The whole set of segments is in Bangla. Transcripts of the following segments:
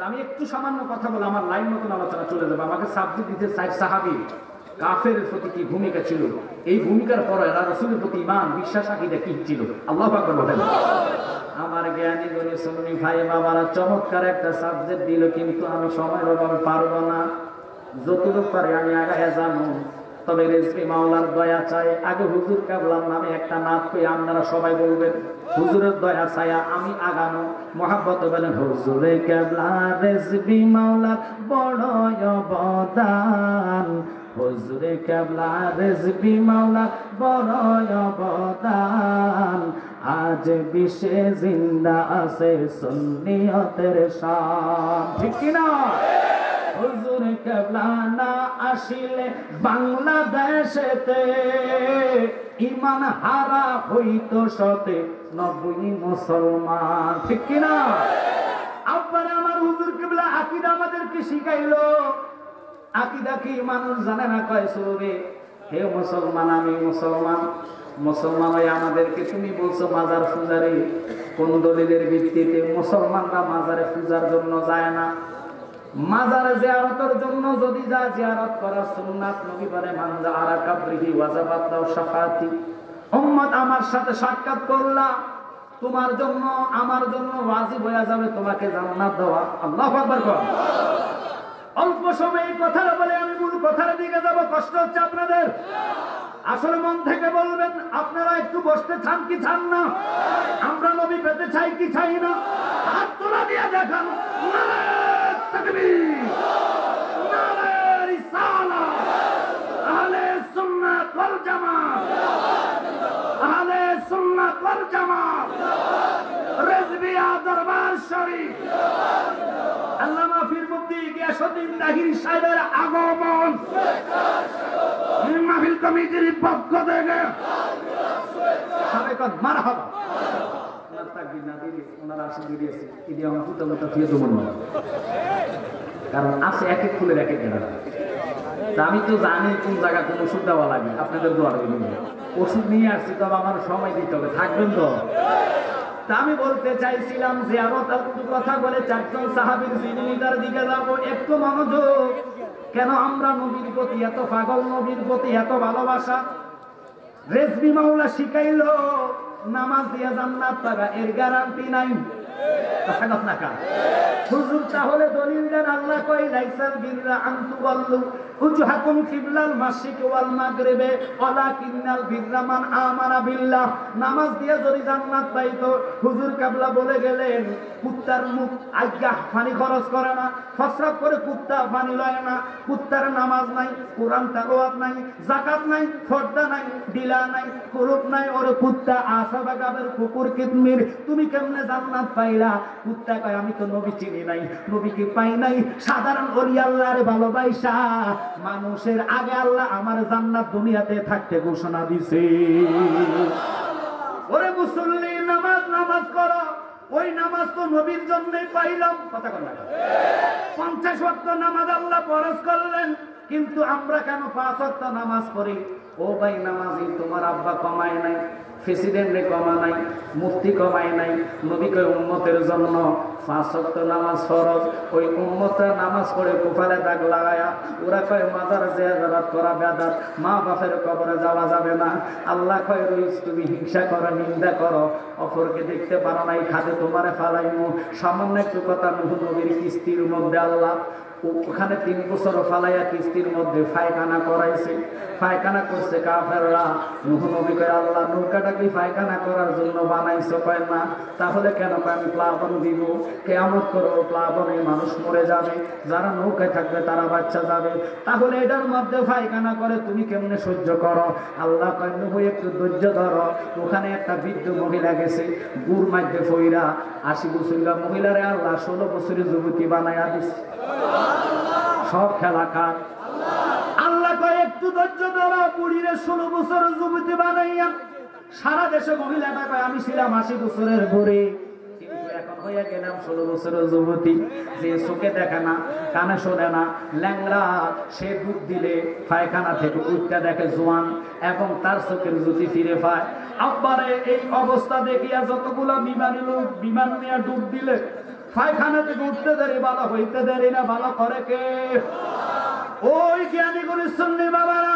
আমি একটু সামান্য কথা বলে আমার লাইন মতন আলোচনা চলে যাবে। আমাকে সাবজেক্ট দিতে চাই সাহাবী কাফেরের প্রতি কি ভূমিকা ছিল, এই ভূমিকার পরে রাসূলের প্রতি ঈমান বিশ্বাস আকীদা কি ছিল। আল্লাহু আকবার বলেন। আমার জ্ঞানী গুণী সুন্নি ভাই বাবারা চমৎকার একটা সাবজেক্ট দিল, কিন্তু আমি সময়ের অভাবে পারবো না। যতটুকু পারি আমি আগায় যাবো, তবে রেজভি মাওলার দয়া চাই। আগে হুজুর কেবলার নামে একটা নাচ কই আপনারা সবাই বলবেন, হুজুরের দয়া চায়া আমি আগানো মহাব্বত বলেন। হুজুরে কেবলা রেজভি মাওলার বড় অবদান, হুজুরে কেবলা রেজভি মাওলার বড় অবদান। আজ বিশ্বে জিন্দা আছে সুন্নিয়তের শান, ঠিক কিনা? হুজুর কেবলা না আসিলে বাংলাদেশেতে ঈমান হারা হইতো শতে 90 মুসলমান, ঠিক কিনা? আব্বার আমার হুজুর কেবলা আকীদা আমাদেরকে শিখাইলো। আকীদা কি মানুষ জানে না, কয় সুরে হে মুসলমান আমি মুসলমান। মুসলমান হয়ে আমাদেরকে তুমি বলছো মাজার পূজারি, কোন দলিলের ভিত্তিতে? মুসলমানরা মাজারে পূজার জন্য যায় না, মাজারে জিয়ারতের জন্য যদি যায় জিয়ারত করা সুন্নাত। নবী বলে মান যাআরা কাবরিহি ওয়াজাবাত লাহু শাফাআতি। উম্মত আমার সাথে সাক্ষাৎ করলা, তোমার জন্য আমার জন্য ওয়াজিব হয়ে যাবে তোমাকে জান্নাত দেওয়া। আল্লাহু আকবার কর। অল্প সময়ে কথা বলে আমি মূল কথার দিকে যাব, কষ্ট হচ্ছে আপনাদের? আসলে মন থেকে বলবেন, আপনারা একটু বসতে চান কি চান না? আমরা নবী পেতে চাই কি চাই না? হাত তোলা দিয়ে দেখান। নারে তাকবীর, নারে রিসালাত, আহলে সুন্নাত ওয়াল জামাত, আহলে সুন্নাত ওয়াল জামাত, রেজভিয়া দরবার শরীফ। আল্লামা পীর মুফতি গিয়াসউদ্দিন তাহির সাহেবের আগমন মাহফিল কমিটির পক্ষ থেকে সাবেকত মারহাবা। কারণ আছে এক এক ফুলের এক এক জায়গা। আমি তো জানি কোন জায়গা কোন ওষুধ দেওয়া লাগে, আপনাদের দোয়া রইল। ওষুধ নিয়ে আসছি, তবে আমার সময় দিতে হবে, থাকবেন তো? আমি বলতে চাইছিলাম জিয়ারত কথা বলে চারজন সাহাবীর জীবনীটার দিকে যাব, একটু মনোযোগ। কেন আমরা নবীর প্রতি এত পাগল, নবীর প্রতি এত ভালোবাসা? রেজভি মাওলা শিখাইলো নামাজ দিয়ে জান্নাত পাবা, এর গ্যারান্টি নাই। হুজুর তাহলে দলিল দেন। আল্লাহ কয় লাইসাল বিররা আন তুওয়াল্লু উজহাকুম কিবলাল মাশরিকি ওয়াল মাগরিবি ওয়ালাকিন্নাল বিররা মান আমানা বিল্লাহ। নামাজ দিয়ে যদি জান্নাত পাইতো, হুজুর কেবলা বলে গেলেন কুত্তার মুখ আজ্ঞা পানি খরচ করে না, ফসরাত করে কুত্তা পানি লয় না, কুত্তার নামাজ নাই, কোরআন তেলাওয়াত নাই, যাকাত নাই, ফরদা নাই, ডিলা নাই, কুরুপ নাই, ওর কুত্তা আসাবা গাবের কুকুর কিতমির। তুমি কেমনে জান্নাত পাইলা? কুত্তা কয় আমি তো নবী চিনি নাই, নবীকে পাই নাই। সাধারণ ওলি আল্লাহর ভালোবাসা মানুষের আগে আল্লাহ আমার জান্নাত দুনিয়াতে থাকতে ঘোষণা দিছে। ওরে মুসল্লি, নামাজ করো। ওই নামাজ তো নবীর জন্যই পাইলাম, কথা বলা। 50 ওয়াক্ত নামাজ আল্লাহ ফরজ করলেন, কিন্তু আমরা কেন 5 ওয়াক্ত নামাজ পড়ি? ও ভাই নামাজি, তোমার আব্বা কমায় নাই, প্রেসিডেন্টে কমা নাই, মুফতি কমায় নাই। নবী কয় উম্মতের জন্য 5 ওয়াক্ত নামাজ ফরজ। ওই উম্মতের নামাজ পড়ে কপালে দাগ লাগায়া ওরা কয় মাজার জিয়ারত করা বেদাত, মা বাপের কবরে যাওয়া যাবে না। আল্লাহ কয় রইস তুমি হিংসা করো, নিন্দা করো, অপরকে দেখতে পারো নাই, খাতে তোমারে ফালাইমু। সামান্য একটু কথা, নূহ নবীর কিস্তির মধ্যে আল্লাহ ওখানে 3 বছর ফালাইয়া কিস্তির মধ্যে পায়খানা করাইছে। পায়খানা করছে কাফেররা। নূহ নবী কয় আল্লাহ নৌকাটা কি পায়খানা করার জন্য বানাইছো? কয় না। তাহলে কেন? আমি প্লাবন দিব, কিয়ামত করব, প্লাবনে মানুষ মরে যাবে, যারা নৌকায় থাকবে তারা বাচ্চা যাবে। তাহলে এটার মধ্যে পায়খানা করে তুমি কেমনে সহ্য করো? আল্লাহ কয় নূহ একটু ধৈর্য ধরো। ওখানে একটা বৃদ্ধ মহিলা গেছে, গুড় মাঝে ফইরা 80 বছরের মহিলারে আল্লাহ 16 বছরের যুবতী বানাইয়া দিছে। সব খেলা কার? আল্লাহ কয় একটু ধৈর্য ধরো। বুড়িরে 16 বছরের যুবতী বানাইয়া সারা দেশে মহিলাটা কয় আমি ছিলাম 80 বছরের বুড়ি, কিন্তু এখন হয়ে গেলাম 16 বছরের যুবতী। যে চোখে দেখে না, কানে শোনে না, ল্যাংড়া, সে দুধ দিলে পায়খানা থেকে উঠটা দেখে জোয়ান, এবং তার চোখের জ্যোতি ফিরে পায়। আব্বারে এই অবস্থা দেখিয়া যতগুলো বিমানী লোক বিমান নিয়ে ডুব দিলে পায়খানা থেকে উঠতে দেরি ভালো হইতে দেরি না, ভালো করে কে? ওই জ্ঞানীগুলি সুন্নি বাবারা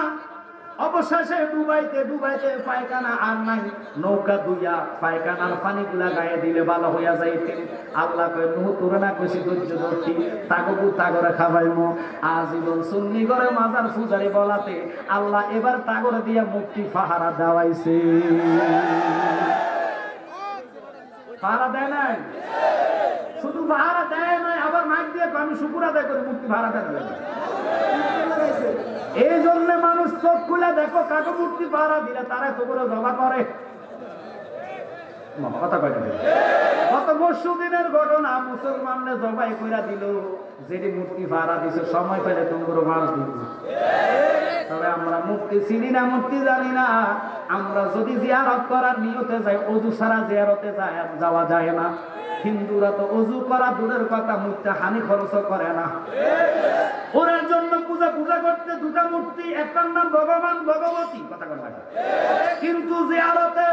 অবশেষে ডুবাইতে ডুবাইতে পায়খানা আর নাই, নৌকা দুইয়া পায়খানার পানিগুলা গায়ে দিলে ভালো হইয়া যাইতে। আল্লাহ কয় নূহ তোরে না কইছি ধৈর্য ধরছি, তাগবু তাগরে খাবাইমো। আজীবন সুন্নি করে মাজার পূজারি বলাতে আল্লাহ এবার তাগরে দিয়া মুক্তি পাহারা দেওয়াইছে। পাহারা দেয় নাই, শুধু পাহারা দেয় নাই, আবার মাইক দিয়ে আমি শুকুর আদায় করি মুক্তি পাহারা দেয়। এই জন্য মানুষ চোখ খুলে দেখো কাকে মূর্তি পাহারা দিলে তারা তো করে জবা করে। কথা কয় গত পরশুদিনের ঘটনা, মুসলমানরা জবাই কইরা দিল, যেটি মূর্তি পাহারা দিছে সময় পেলে তোমরা মাছ দিব। তবে আমরা মূর্তি চিনি না, মূর্তি জানি না। আমরা যদি জিয়ারত করার নিয়তে যাই, ওযু ছাড়া জিয়ারতে যাওয়া যায় না। হিন্দুরা তো ওযু করা দূরের কথা, মূর্তি হানি খরচ করে না। ওর জন্য পূজা করতে দুটা মূর্তি, একটার নাম ভগবান ভগবতী, কথা কথা। কিন্তু জিয়ারতে